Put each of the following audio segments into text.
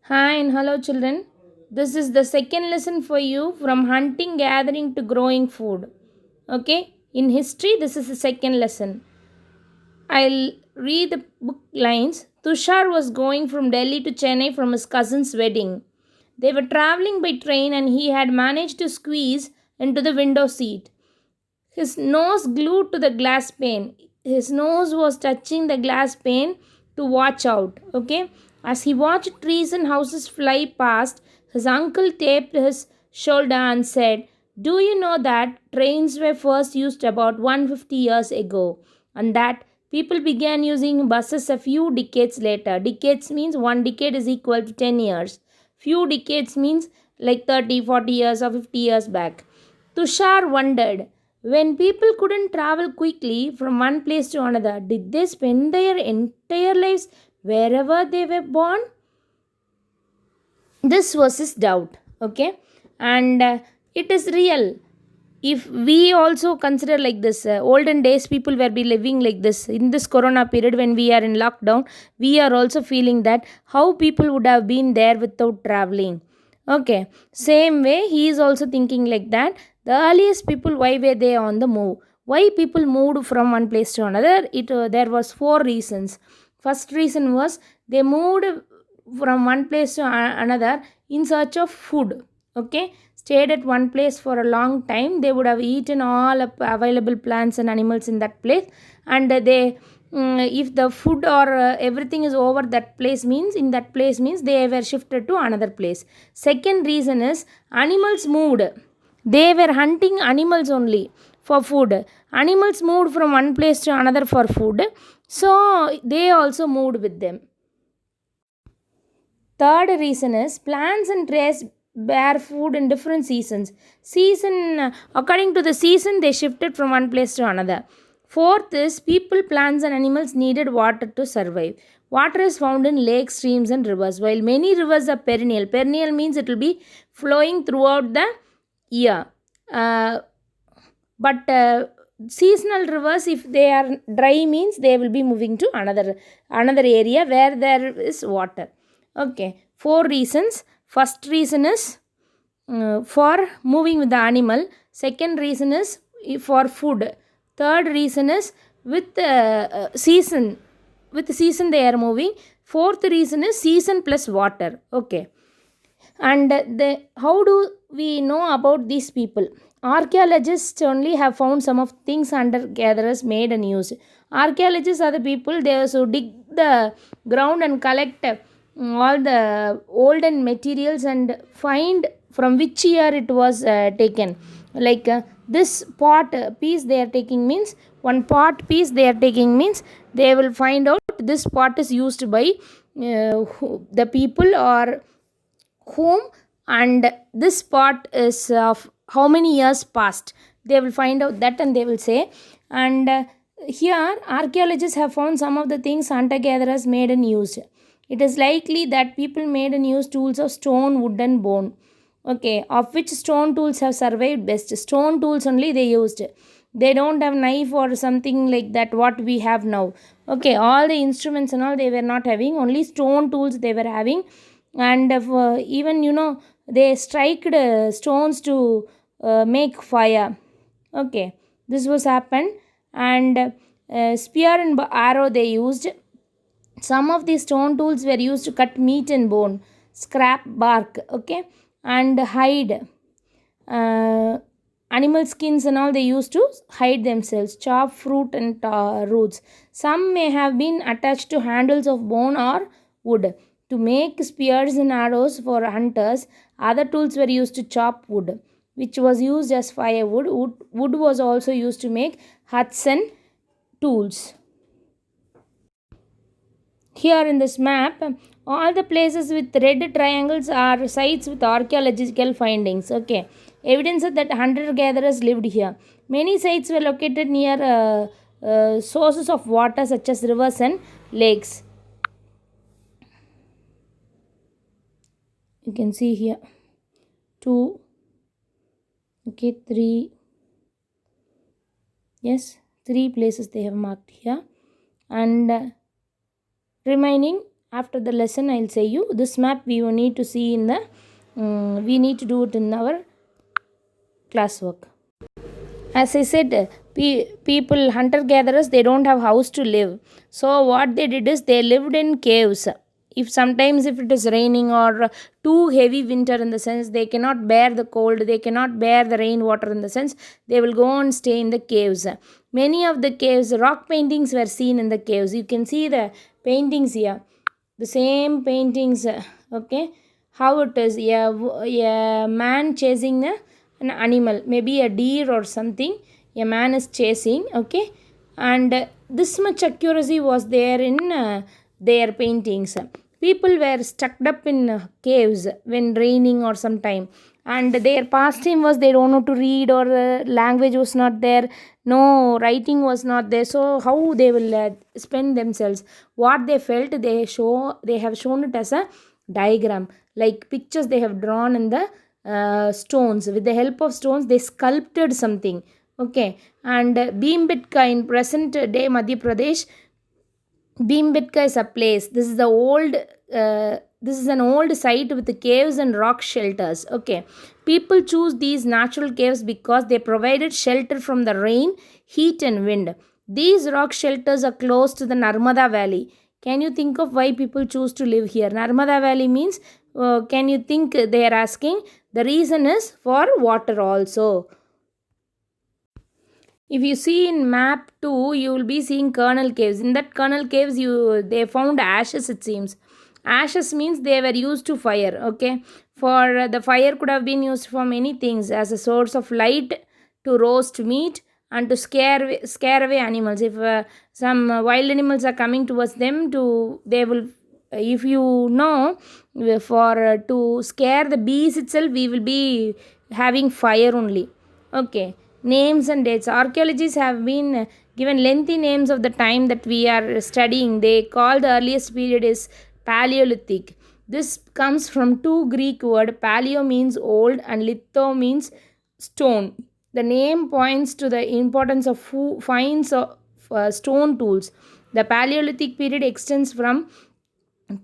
Hi and hello, children. This is the second lesson for you from hunting, gathering to growing food. Okay, in history, this is the second lesson. I'll read the book lines. Tushar was going from Delhi to Chennai from his cousin's wedding. They were traveling by train and he had managed to squeeze into the window seat. His nose glued to the glass pane. His nose was touching the glass pane to watch out. Okay. As he watched trees and houses fly past, his uncle tapped his shoulder and said, "Do you know that trains were first used about 150 years ago? And that people began using buses a few decades later. Decades means one decade is equal to 10 years. Few decades means like 30, 40 years or 50 years back. Tushar wondered, when people couldn't travel quickly from one place to another, did they spend their entire lives wherever they were born? This was his doubt. Okay, and it is real. If we also consider like this, olden days people were be living like this. In this corona period when we are in lockdown, we are also feeling that how people would have been there without traveling. Okay, same way he is also thinking like that. The earliest people, why were they on the move? Why people moved from one place to another? It There was four reasons. First reason was they moved from one place to another in search of food. Okay, stayed at one place for a long time, they would have eaten all available plants and animals in that place, and if the food or everything is over that place means, in that place means they were shifted to another place. Second reason is animals moved. They were hunting animals only for food. Animals moved from one place to another for food, so they also moved with them. Third reason is plants and trees bear food in different seasons. According to the season, they shifted from one place to another. Fourth is people, plants, and animals needed water to survive. Water is found in lakes, streams, and rivers. While many rivers are perennial, perennial means it will be flowing throughout the year. Uh, but seasonal rivers, if they are dry, means they will be moving to another area where there is water. Okay, four reasons. First reason is for moving with the animal. Second reason is for food. Third reason is with season. With season they are moving. Fourth reason is season plus water. Okay, and how do we know about these people? Archaeologists only have found some of things hunter gatherers made and used. Archaeologists are the people, they also dig the ground and collect all the olden materials and find from which year it was taken. Like this pot piece they are taking means, one pot piece they are taking means, they will find out this pot is used by the people or whom, and this part is of how many years past. They will find out that and they will say. And here archaeologists have found some of the things hunter gatherers made and used. It is likely that people made and used tools of stone, wood, and bone. Okay, of which stone tools have survived best? Stone tools only they used. They don't have knife or something like that what we have now. Okay, all the instruments and all they were not having, only stone tools they were having. And even they strike stones to make fire. Okay, this was happened. And spear and arrow they used. Some of these stone tools were used to cut meat and bone, scrap bark. Okay, and hide animal skins and all they used to hide themselves, chop fruit and roots. Some may have been attached to handles of bone or wood to make spears and arrows for hunters. Other tools were used to chop wood, which was used as firewood. Wood was also used to make huts and tools. Here in this map, all the places with red triangles are sites with archaeological findings. Okay, evidence that hunter gatherers lived here. Many sites were located near sources of water such as rivers and lakes. You can see here two, okay, three, yes, three places they have marked here, and remaining After the lesson, I'll say you this map we will need to see in the we need to do it in our classwork. As I said, people hunter gatherers they don't have house to live, so what they did is they lived in caves. If sometimes if it is raining or too heavy winter, in the sense they cannot bear the cold, they cannot bear the rainwater, in the sense they will go and stay in the caves. Many of the caves rock paintings were seen in the caves. You can see the paintings here, the same paintings. Okay, how it is a man chasing an animal, maybe a deer or something, a man is chasing. Okay, and this much accuracy was there in their paintings. People were stuck up in caves when raining or sometime, and their pastime was they don't know to read, or language was not there, no writing was not there, so how they will spend themselves. What they felt, they have shown it as a diagram, like pictures they have drawn in the stones. With the help of stones they sculpted something. Okay, and Bhimbetka in present day Madhya Pradesh. Bhimbetka is a place. This is the old. This is an old site with caves and rock shelters. Okay, people choose these natural caves because they provided shelter from the rain, heat, and wind. These rock shelters are close to the Narmada Valley. Can you think of why people choose to live here? Narmada Valley means. Can you think they are asking? The reason is for water also. If you see in map 2, you will be seeing kernel caves. In that kernel caves, they found ashes, it seems. Ashes means they were used to fire. Okay, for the fire could have been used for many things, as a source of light, to roast meat, and to scare away animals. If some wild animals are coming towards them, to they will. If you know, for to scare the bees itself, we will be having fire only. Okay, names and dates. Archaeologists have been given lengthy names of the time that we are studying. They call the earliest period is Paleolithic. This comes from two Greek words. Paleo means old and litho means stone. The name points to the importance of finds of stone tools. The Paleolithic period extends from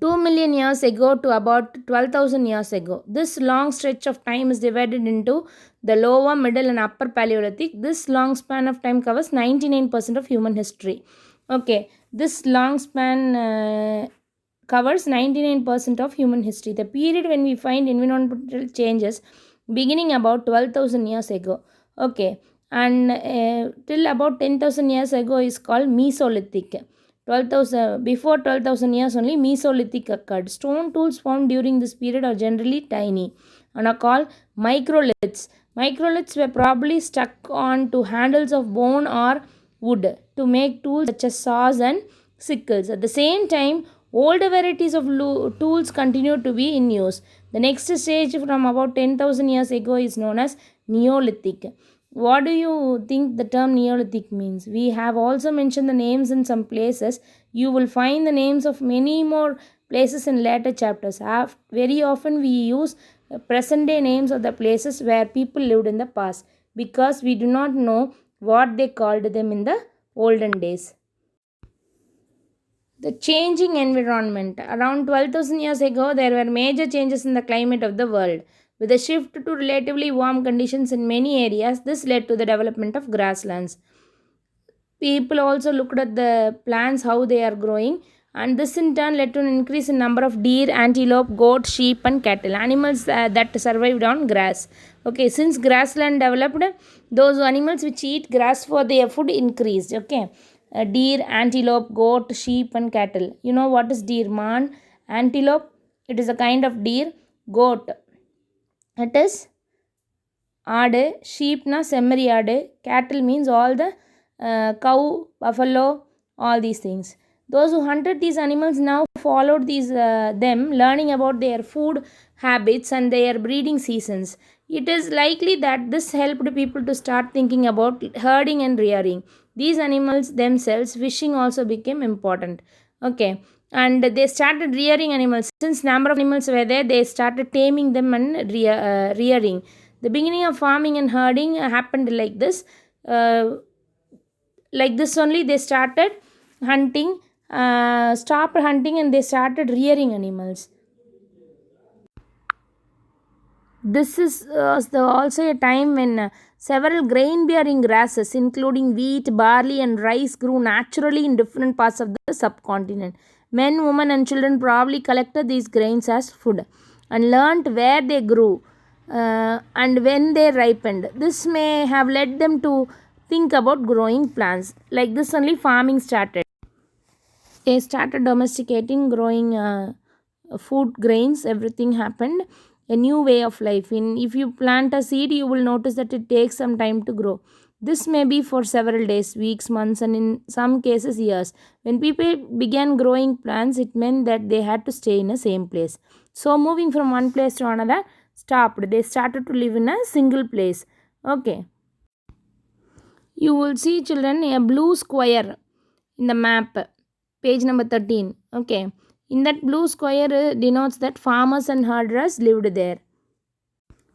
2 million years ago to about 12,000 years ago. This long stretch of time is divided into the lower, middle, and upper Paleolithic. This long span of time covers 99% of human history. Okay, this long span covers 99% of human history. The period when we find environmental changes beginning about 12,000 years ago. Okay, and till about 10,000 years ago is called Mesolithic. 12,000 before 12,000 years only Mesolithic occurred. Stone tools found during this period are generally tiny and are called microliths. Microliths were probably stuck on to handles of bone or wood to make tools such as saws and sickles. At the same time, older varieties of tools continued to be in use. The next stage from about 10,000 years ago is known as Neolithic. What do you think the term Neolithic means? We have also mentioned the names in some places. You will find the names of many more places in later chapters. Very often we use present day names of the places where people lived in the past, because we do not know what they called them in the olden days. The changing environment. Around 12,000 years ago, there were major changes in the climate of the world. With a shift to relatively warm conditions in many areas, this led to the development of grasslands. People also looked at the plants, how they are growing, and this in turn led to an increase in number of deer, antelope, goat, sheep, and cattle, animals that survived on grass. Okay, since grassland developed, those animals which eat grass for their food increased. Okay, deer, antelope, goat, sheep, and cattle. You know what is deer? Man, antelope, it is a kind of deer. Goat, it is ஆடு. ஷீப்னா செம்மறி ஆடு. cattle means all the cow, buffalo, all these things. Those who hunted these animals now followed them, learning about their food habits and their breeding seasons. It is likely that this helped people to start thinking about herding and rearing these animals themselves. Fishing also became important. Okay, and they started rearing animals. Since number of animals were there, they started taming them and rearing. The beginning of farming and herding happened like this. Like this only they started hunting stopped hunting and they started rearing animals. This is also a time when several grain bearing grasses, including wheat, barley, and rice, grew naturally in different parts of the subcontinent. Men, women, and children probably collected these grains as food and learnt where they grew and when they ripened. This may have led them to think about growing plants. Like this, only farming started. They started domesticating, growing food grains. Everything happened. A new way of life. In if you plant a seed, you will notice that it takes some time to grow. This may be for several days, weeks, months, and in some cases years. When people began growing plants, it meant that they had to stay in the same place. So moving from one place to another stopped. They started to live in a single place. Okay. You will see, children, a blue square in the map, page number 13. Okay. In that blue square denotes that farmers and herders lived there.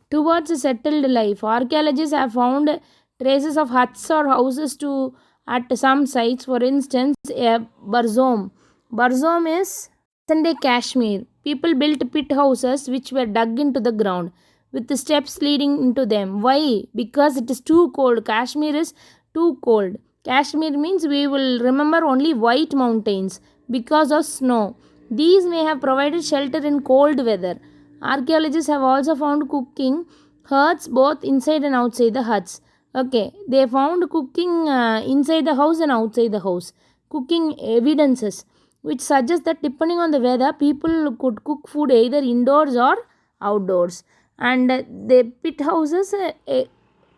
Towards a settled life, archaeologists have found traces of huts or houses to at some sites. For instance, a barzom. Barzom is Sunday Kashmir. People built pit houses which were dug into the ground with the steps leading into them. Why? Because it is too cold. Kashmir is too cold. Kashmir means we will remember only white mountains because of snow. These may have provided shelter in cold weather. Archaeologists have also found cooking hearths both inside and outside the huts. Okay, they found cooking inside the house and outside the house. Cooking evidences which suggests that depending on the weather, people could cook food either indoors or outdoors. And the pit houses,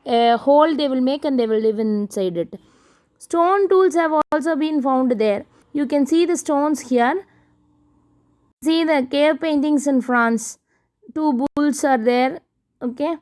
a hole they will make and they will live inside it. Stone tools have also been found there. You can see the stones here. See the cave paintings in France. Two bulls are there. Okay.